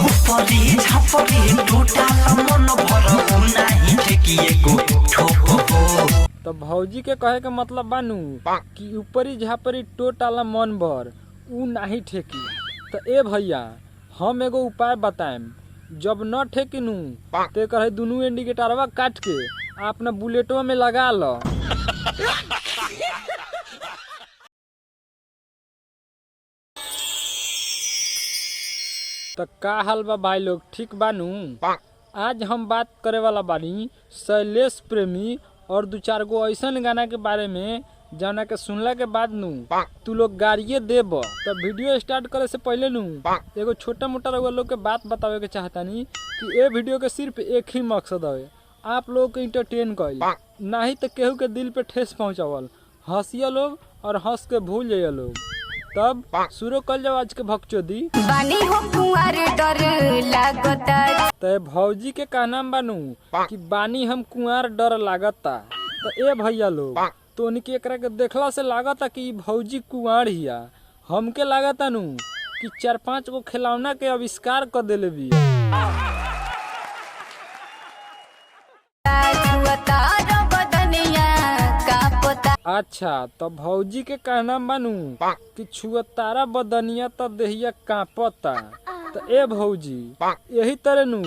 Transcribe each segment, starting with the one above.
ऊपरी झापरी टूटा मन भर नाही ठेकिए को ठोप हो। तो भौजी के कहे के मतलब बानू कि ऊपरी झापरी टोटाला मन भर ऊ नाही ठेकी। तो ए भैया हम एगो उपाय बताएम, जब न ठेकिनू ते कहे दुनू इंडिकेटरवा काट के अपना बुलेटवा में लगा लो। तो का हाल बा भाई लोग, ठीक बानू? आज हम बात करे वाला बानी शैलेश प्रेमी और दो चार गो ऐसन गाना के बारे में जाना के सुनला के बाद नू तू लोग गाड़िए देब। तो वीडियो स्टार्ट करे से पहले नू एगो छोटा मोटा रउआ लोग के बात बतावे के चाहतानी कि ए वीडियो के सिर्फ एक ही मकसद है, आप लोग के इंटरटेन कइल, नहीं तो केहू के दिल पे ठेस पहुंचावल। हंसिया लोग और हंस के भूल जाइए लोग। तब शुरू कर जाओ आज के भक्चोदी। बानी हो कुंवर डर लागता। तो भौजी के कहना बानू कि बानी हम कुंवर डर लागता। तो ए भैया लोग तो उनके एकरा के देखला से लागता कि भौजी कुंवर हिया। हमके लागता नू कि 4-5 गो खिलौना के आविष्कार कर देले बिया। अच्छा तो भौजी के कहना बानू कि छुअतारा बदनिया तो देहिया कांपता। तो ए भौजी यही तरह नू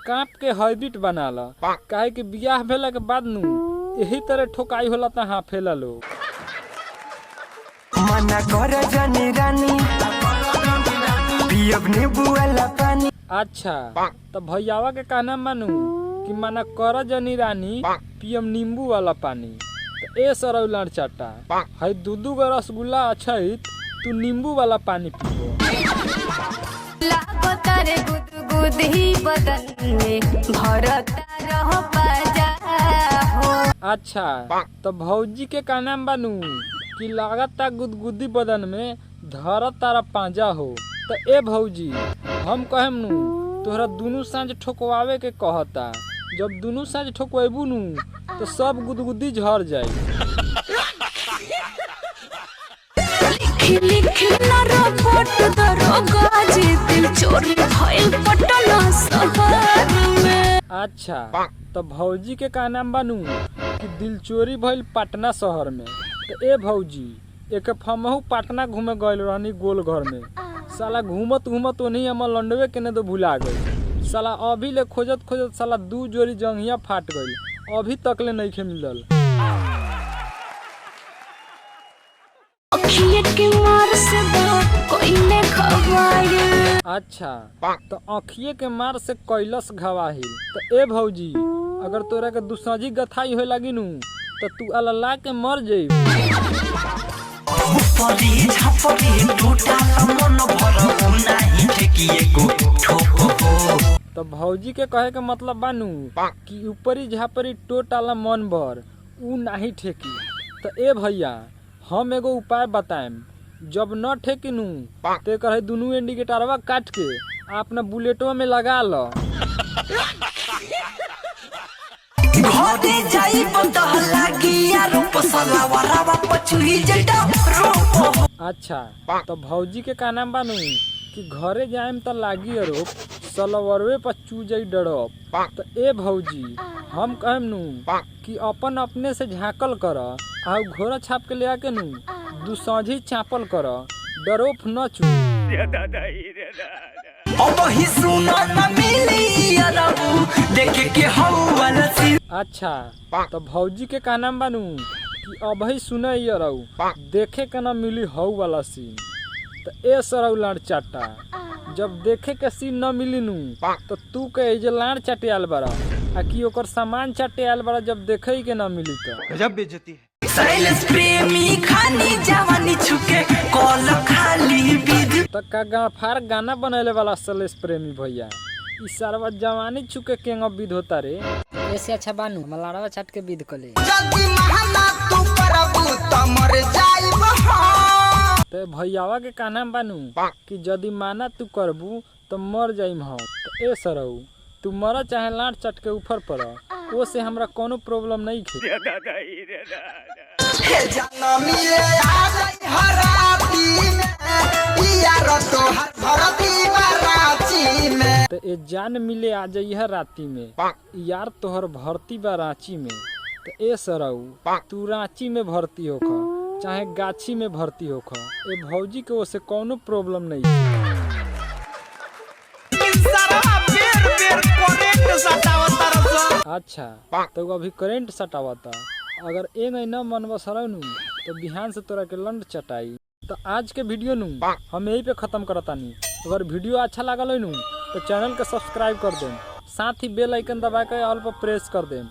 कांप के हैबिट बनाला, काहे कि बियाह भेला के बाद नू यही तरह ठोकाई होला त हाफेला लोग। मना कर जानी रानी पियब नींबू वाला पानी। अच्छा तो भैयावा के कहना मानू कि मना कर जनी रानी पियम नींबू वाला पानी। तो ए सरौलार चाटा है दूधू का रसगुल्ला अच्छा ही तू नींबू वाला पानी पियो। अच्छा तो भौजी के कहना बानू कि लागता गुदगुदी बदन में धर तारा पांजा हो। तो ए भौजी हम कहेम नू तोहरा दुनू सांझ ठोकवावे के कहता, जब दुनू सांझ ठोकवेबू नू तो सब गुदगुदी झड़ जाई। अच्छा तो भौजी के कहना बानू कि दिल चोरी भइल पटना शहर में। तो ए भौजी एक हमहू पटना घूमे गइल रहनी गोल घर में, साला घूमत घूमत ओनहीं हम लंडवे के ने तो भुला गई। साला अभी ले खोजत खोजत साला 2 जोड़ी जंघिया फाट गई, अभी तक ले नहीं मिलल। अच्छा तो अखिए के मार से कैलस घवाहिल। तो ए भौजी अगर तोरा के दुसाजी गथाई होए लगी नू तो तू अल्लाह के मर जाई। ऊपरी झापरी टूटा मन भर नाही ठेकिए को ठोप हो। तो भौजी के कहे के मतलब बानू कि ऊपरी झापरी टोटाला मन भर ऊ नहीं ठेकी। तो ए भैया हम एगो उपाय बताएम, जब न ठेकिनू ते कहे दुनू इंडिकेटरवा काट के अपना बुलेटवा में लगा लो। घरे जाई बंदह लागी यारो पसला वरावा पचुही जटा रूप। अच्छा तो भौजी के कहना बानू कि घरे जाएम तो लागी अरोप सलवरवे पर चू जाई डरप। तो ए भौजी हम कहम नू कि अपन अपने से झांकल कर आ घोड़ा छाप के ले आके नू दुसाझी चापल कर, डरोफ न चू। अब ही सुना न मिली यारबू देखे के हऊ वाला सीन। अच्छा तो भौजी के कहना बानू कि अब ही सुने यरऊ देखे के न मिली हऊ वाला सीन। तो ए सरऊ लाड़ चाटा जब देखे के सीन न मिली नू तो तू के जे लाड़ चाटे आल बड़ा आ कि ओकर सामान चाटे आल बड़ा, जब देखे के न मिली तो गजब बेइज्जती है। शैलेश प्रेमी खानी जवानी छुके कॉल खाली विद। तो का गाफार गाना बनैले वाला शैलेश प्रेमी भैया ई सारा जवानी छुके केंग विध होता रे। ऐसे अच्छा बानू मलाड़वा चाट के विध कले। जल्दी महना तू परबू त मर जाइब। तो भैयावा के कहना बानू कि यदि माना तू करबू तो मर जाइम हम। तो ए सरऊ तू मर चाहे लाट चट के ऊपर पड़, वो से हमरा कोनो प्रॉब्लम नहीं खे। हे जाना मिले आ जाई हराती में यार तो हर भरती बराची में। ए जान मिले आ जाइह राती में, यार तोहर भर्ती बा रांची में। तो ए सरऊ तू रांची में भर्ती होख चाहे गाछी में भर्ती होख, ए भौजी के ओसे कौनो प्रॉब्लम नहीं। अच्छा तो अभी करेंट सटावता, अगर एक न मन बसर तो बिहान से तोरा के लंड चटाई। तो आज के वीडियो हम यही पे खत्म करतानी। अगर वीडियो अच्छा लागल तो चैनल के सब्सक्राइब कर दें, साथ ही बेल आइकन दबा के ऑल पर प्रेस कर दें।